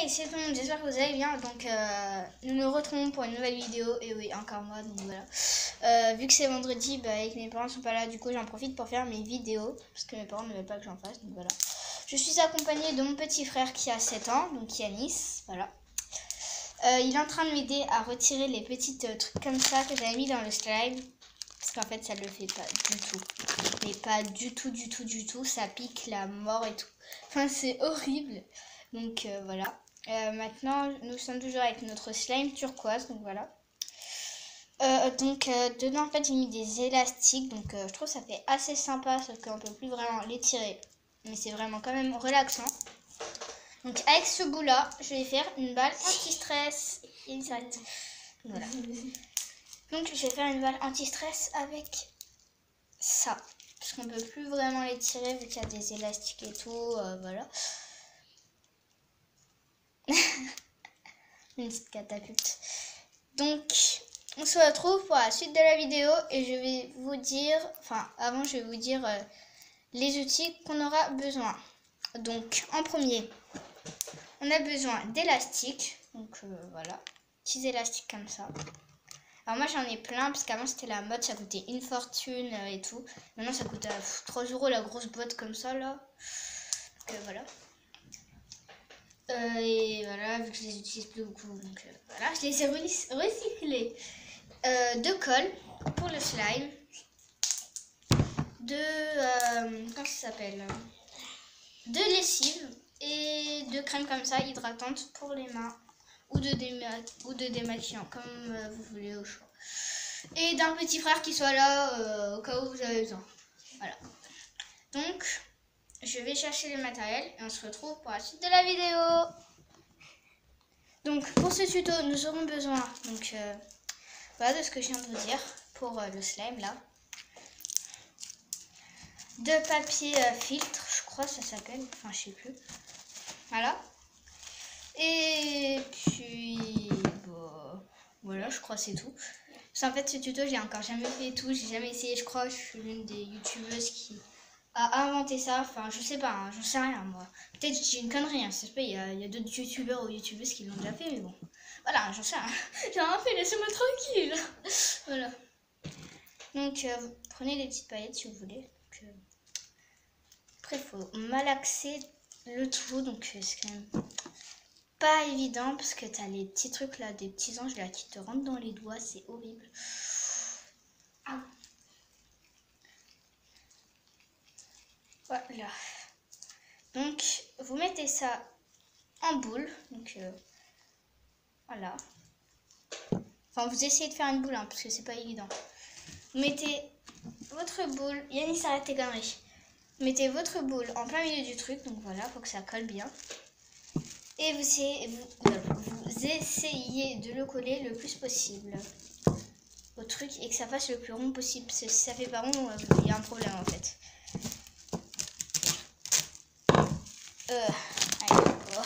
Hey, c'est tout le monde, j'espère que vous allez bien. Donc nous nous retrouvons pour une nouvelle vidéo. Et oui, encore moi, donc voilà. Vu que c'est vendredi, et que mes parents sont pas là, du coup j'en profite pour faire mes vidéos. Parce que mes parents ne veulent pas que j'en fasse, donc voilà. Je suis accompagnée de mon petit frère qui a 7 ans, donc Yanis, voilà. Il est en train de m'aider à retirer les petites trucs comme ça que j'avais mis dans le slime. Parce qu'en fait ça le fait pas du tout. Mais pas du tout, ça pique la mort et tout. Enfin c'est horrible. Donc voilà. Maintenant nous sommes toujours avec notre slime turquoise, donc voilà. Dedans en fait j'ai mis des élastiques, donc je trouve ça fait assez sympa, sauf qu'on peut plus vraiment les tirer. Mais c'est vraiment quand même relaxant. Donc avec ce bout là, je vais faire une balle anti-stress. Et une s'arrête. Voilà. Donc je vais faire une balle anti-stress avec ça. Parce qu'on peut plus vraiment les tirer vu qu'il y a des élastiques et tout. Voilà. Une petite catapulte. Donc on se retrouve pour la suite de la vidéo. Et je vais vous dire, avant je vais vous dire les outils qu'on aura besoin. Donc en premier, on a besoin d'élastiques. Donc voilà, petits élastiques comme ça. Alors moi j'en ai plein parce qu'avant c'était la mode, ça coûtait une fortune et tout. Maintenant ça coûte 3 € la grosse boîte comme ça là. Donc voilà. Et voilà, vu que je les utilise plus beaucoup, donc voilà, je les ai recyclés. De colle pour le slime. Comment ça s'appelle, de lessive et de crème comme ça hydratante pour les mains ou de démaquillant comme vous voulez au choix. Et d'un petit frère qui soit là au cas où vous avez besoin. Voilà. Donc je vais chercher le matériel et on se retrouve pour la suite de la vidéo. Donc pour ce tuto nous aurons besoin voilà de ce que je viens de vous dire pour le slime là. De papier filtre, je crois ça s'appelle, enfin je sais plus. Voilà. Et puis voilà, je crois c'est tout. Parce qu'en fait ce tuto j'ai encore jamais fait et tout, j'ai jamais essayé, je crois. Je suis l'une des youtubeuses qui a inventé ça. Enfin je sais pas, hein, j'en sais rien moi. Peut-être j'ai une connerie, hein, ça se peut, il y a d'autres youtubeurs ou youtubeuses qui l'ont déjà fait, mais bon. Voilà, j'en sais rien. J'ai rien fait, laissez-moi tranquille. Voilà. Donc vous prenez des petites paillettes si vous voulez. Après il faut malaxer le tout, donc c'est quand même pas évident parce que t'as les petits trucs là, des petits anges là qui te rentrent dans les doigts, c'est horrible. Ah. Voilà. Donc vous mettez ça en boule, donc voilà. Enfin vous essayez de faire une boule hein, parce que c'est pas évident. Vous mettez votre boule, Yanis arrête tes conneries. Vous mettez votre boule en plein milieu du truc, donc voilà, faut que ça colle bien. Et vous essayez de le coller le plus possible au truc et que ça fasse le plus rond possible. Parce que si ça fait pas rond, il y a un problème en fait. Allez, bon.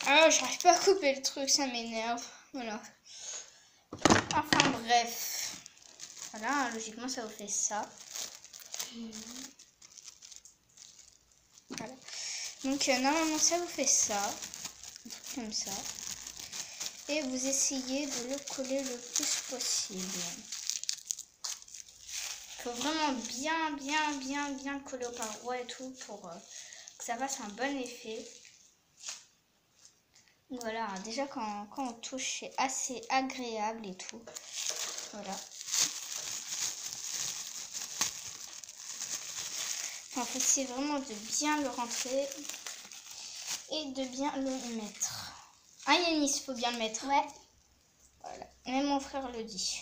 Ah, j'arrive pas à couper le truc, ça m'énerve. Voilà. Enfin bref. Voilà, logiquement ça vous fait ça. Voilà. Donc normalement ça vous fait ça. Un truc comme ça. Et vous essayez de le coller le plus possible. Il faut vraiment bien coller aux parois et tout pour que ça fasse un bon effet. Voilà, déjà quand on touche c'est assez agréable et tout. Voilà. Enfin, faut essayer vraiment de bien le rentrer et de bien le mettre. Ah Yanis, faut bien le mettre. Ouais. Voilà. Même mon frère le dit.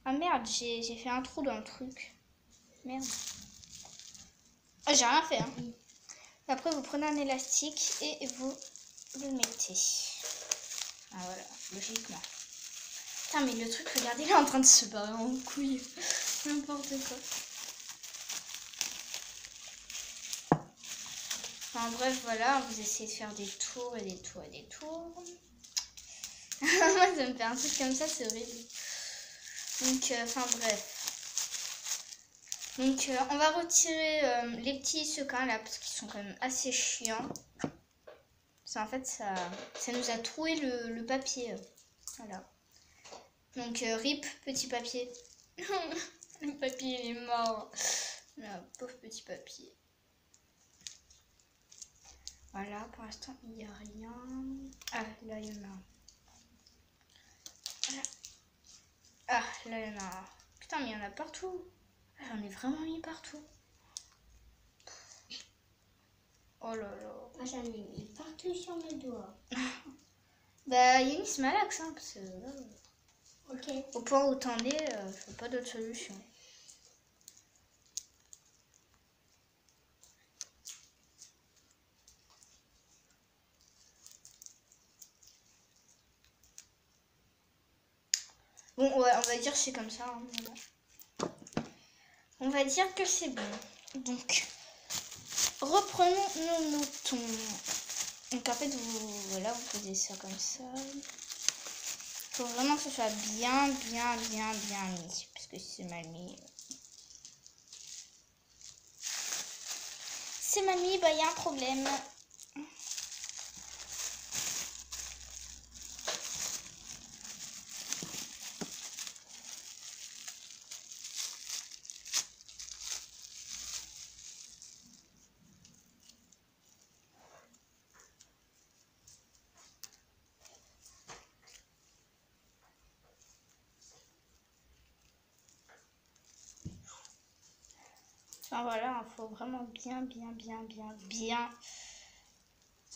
Ah merde, j'ai fait un trou dans le truc. Merde. Ah, j'ai rien fait. Hein. Après, vous prenez un élastique et vous le mettez. Ah voilà, logiquement. Putain, mais le truc, regardez, il est en train de se barrer en couille. N'importe quoi. Enfin bref, voilà, vous essayez de faire des tours et des tours et des tours. Moi, ça me fait un truc comme ça, c'est horrible. Donc, enfin bref. Donc, on va retirer les petits sequins là, parce qu'ils sont quand même assez chiants. En fait, ça nous a troué le papier. Voilà. Donc, rip, petit papier. Le papier, il est mort. Là, pauvre petit papier. Voilà, pour l'instant, il n'y a rien. Ah, là, il y en a. Voilà. Ah, là, il y en a. Putain, mais il y en a partout. Ah, j'en ai vraiment mis partout. Oh là là. Moi, j'en ai mis partout sur mes doigts. Bah, Yanis malaxe, hein, parce que là, Ok. au point où t'en es, je vois pas d'autre solution. Bon, ouais, on va dire que c'est comme ça. Hein, voilà. On va dire que c'est bon. Donc, reprenons nos moutons. Donc, en fait, voilà, vous posez ça comme ça. Il faut vraiment que ce soit bien mis. Parce que si c'est mal mis... C'est mal mis, bah, il y a un problème. Enfin voilà, il faut vraiment bien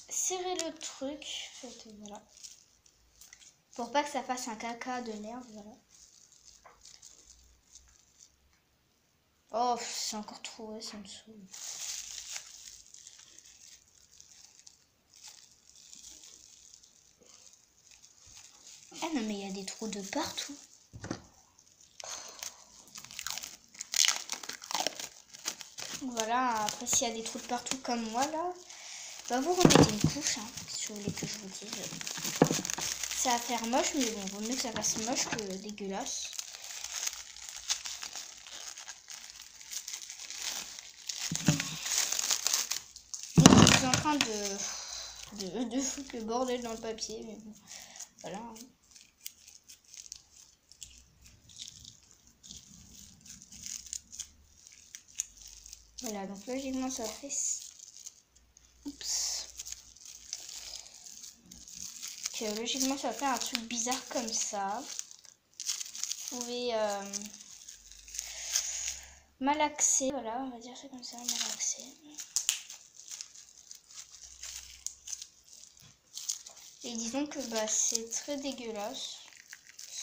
serrer le truc. En fait, voilà. Pour pas que ça fasse un caca de merde, voilà. Oh, c'est encore trop, ça me saoule. Ah non, mais il y a des trous de partout. Voilà, après s'il y a des trous de partout comme moi là, bah vous remettez une couche, hein, si vous voulez que je vous dise. Ça va faire moche, mais bon, vaut mieux que ça fasse moche que dégueulasse. Donc, je suis en train de foutre le bordel dans le papier, mais bon, voilà. Voilà, donc logiquement ça fait... Oups. Que logiquement ça va faire un truc bizarre comme ça. Vous pouvez malaxer, voilà, on va dire ça comme ça, malaxer. Et disons que bah, c'est très dégueulasse.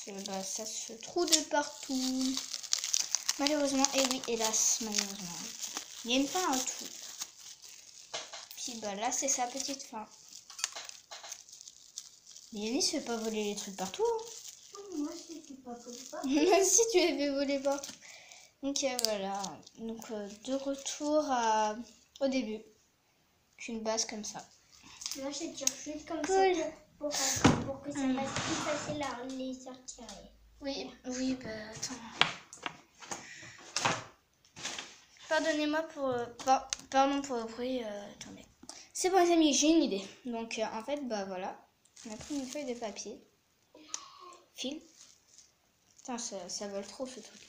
Bah, ça se trouve de partout. Malheureusement, et oui, hélas, malheureusement. Il n'y a une fin à tout. Puis bah là, c'est sa petite fin. Mais Yannis fait pas voler les trucs partout. Hein. Moi, je ne pas comme ça. Si tu les fais voler partout. Donc voilà. Donc de retour au début. Qu'une base comme ça. Là, je tire juste comme Cool. ça pour que ça fasse plus facile à les sortir. Oui, bah attends. Pardonnez-moi pour... pardon pour le bruit. Attendez. C'est bon les amis, j'ai une idée. Donc en fait, bah voilà. On a pris une feuille de papier. Fil. Putain, ça vole trop ce truc.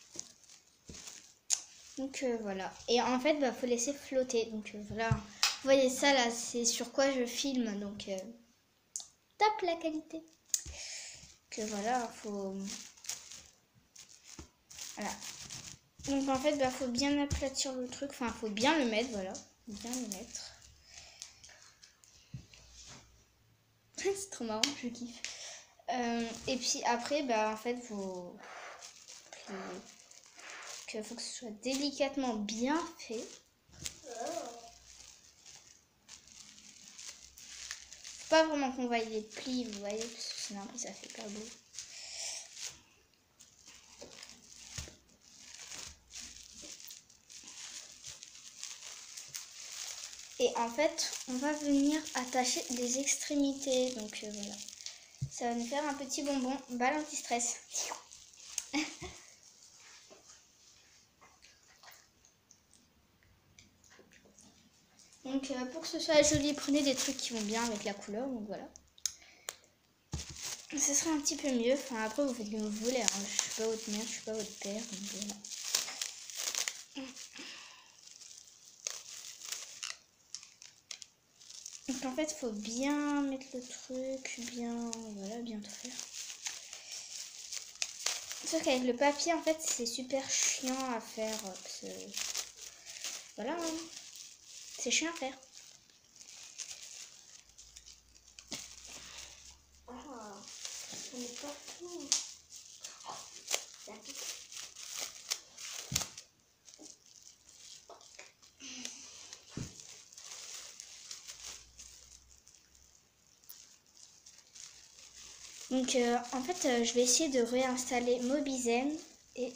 Donc voilà. Et en fait, bah faut laisser flotter. Donc voilà. Vous voyez ça là, c'est sur quoi je filme. Donc top la qualité. Que voilà, faut... Voilà. Donc en fait, bah faut bien aplatir le truc. Enfin, faut bien le mettre, voilà. Bien le mettre. C'est trop marrant, je kiffe. Et puis après, bah en fait, faut que ce soit délicatement bien fait. Faut pas vraiment qu'on voie les plis, vous voyez, parce que sinon ça fait pas beau. Et en fait, on va venir attacher les extrémités. Donc voilà. Ça va nous faire un petit bonbon balle anti-stress. Donc pour que ce soit joli, prenez des trucs qui vont bien avec la couleur. Donc voilà. Ce serait un petit peu mieux. Enfin après vous faites comme vous voulez. Hein. Je suis pas votre mère, je suis pas votre père. Donc voilà. Donc en fait, il faut bien mettre le truc, bien tout faire. Sauf qu'avec le papier, en fait, c'est super chiant à faire. Parce que... Voilà, hein. C'est chiant à faire. Ah, on est partout. Donc en fait, je vais essayer de réinstaller Mobizen. Et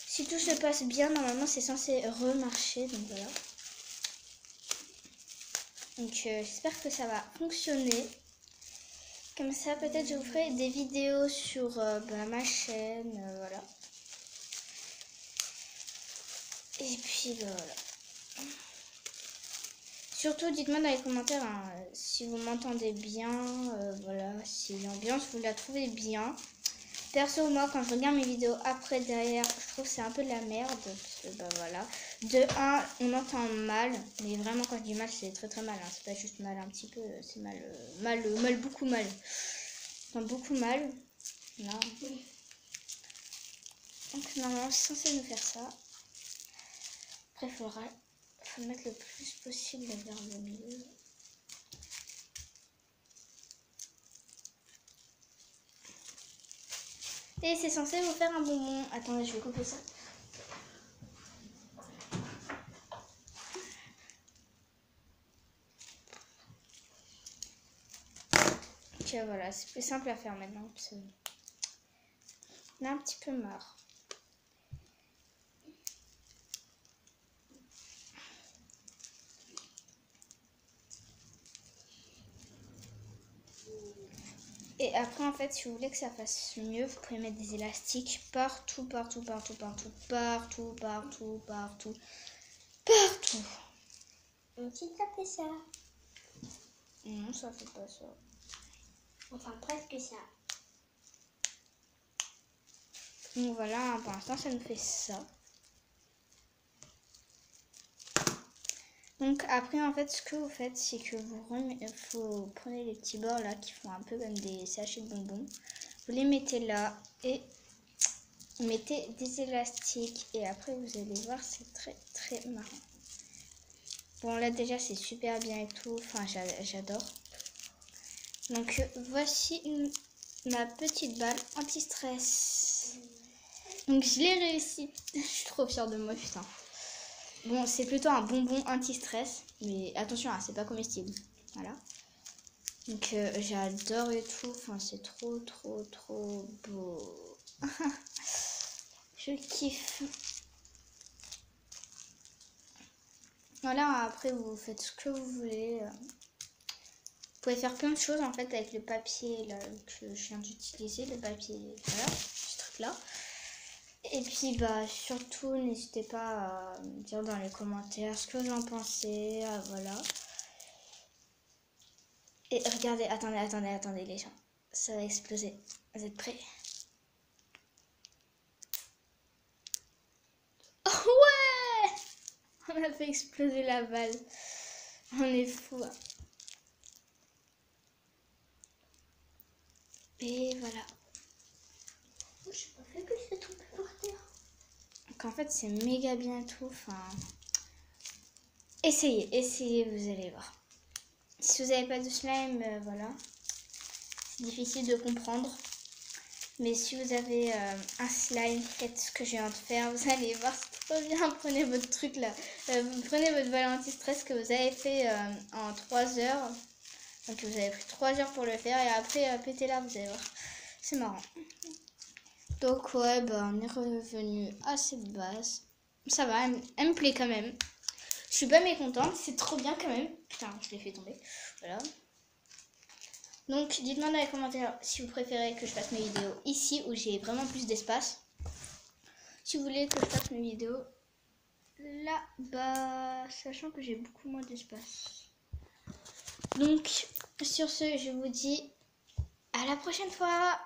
si tout se passe bien, normalement, c'est censé remarcher. Donc voilà. Donc j'espère que ça va fonctionner. Comme ça, peut-être je vous ferai des vidéos sur ma chaîne, voilà. Et puis voilà. Surtout, dites-moi dans les commentaires hein, si vous m'entendez bien, voilà, si l'ambiance vous la trouvez bien. Perso, moi, quand je regarde mes vidéos après derrière, je trouve que c'est un peu de la merde. Parce que, bah voilà. De 1, on entend mal, mais vraiment quand je dis mal, c'est très très mal. Hein. C'est pas juste mal un petit peu, c'est mal, beaucoup mal. Enfin, beaucoup mal. Là. Donc normalement, c'est censé nous faire ça. Après, il faut mettre le plus possible vers le milieu. Et c'est censé vous faire un bonbon. Attendez, je vais couper ça. Ok, voilà, c'est plus simple à faire maintenant. On a un petit peu marre. Et après, en fait, si vous voulez que ça fasse mieux, vous pouvez mettre des élastiques partout, partout, partout, partout, partout, partout, partout, partout. Si ça fait ça. Non, ça fait pas ça. Enfin, presque ça. Donc voilà, pour l'instant, ça nous fait ça. Donc après, en fait, ce que vous faites, c'est que vous prenez les petits bords là qui font un peu comme des sachets de bonbons. Vous les mettez là et vous mettez des élastiques. Et après, vous allez voir, c'est très très marrant. Bon, là déjà, c'est super bien et tout. Enfin, j'adore. Donc voici ma petite balle anti-stress. Donc je l'ai réussi. Je suis trop fière de moi, putain. Bon, c'est plutôt un bonbon anti-stress, mais attention, hein, c'est pas comestible. Voilà. Donc j'adore et tout. Enfin, c'est trop, trop, trop beau. Je kiffe. Voilà, après vous faites ce que vous voulez. Vous pouvez faire plein de choses en fait avec le papier là, que je viens d'utiliser, le papier, voilà, ce truc là. Et puis bah surtout n'hésitez pas à me dire dans les commentaires ce que vous en pensez, voilà. Et regardez, attendez les gens, ça va exploser. Vous êtes prêts? Oh ouais! On a fait exploser la balle. On est fou. Hein. Et voilà. Je sais pas fait que c'est tombé par terre. Donc en fait c'est méga bien tout. Enfin, essayez, vous allez voir. Si vous n'avez pas de slime, voilà, c'est difficile de comprendre. Mais si vous avez un slime, faites ce que je viens de faire, vous allez voir, c'est trop bien. Prenez votre truc là, prenez votre balle anti-stress que vous avez fait en 3 heures. Donc vous avez pris 3 heures pour le faire et après pétez-la, vous allez voir. C'est marrant. Donc ouais, bah, on est revenu à cette base. Ça va, elle me plaît quand même. Je suis pas mécontente, c'est trop bien quand même. Putain, je l'ai fait tomber. Voilà. Donc, dites-moi dans les commentaires si vous préférez que je fasse mes vidéos ici où j'ai vraiment plus d'espace. Si vous voulez que je fasse mes vidéos là-bas, sachant que j'ai beaucoup moins d'espace. Donc, sur ce, je vous dis à la prochaine fois.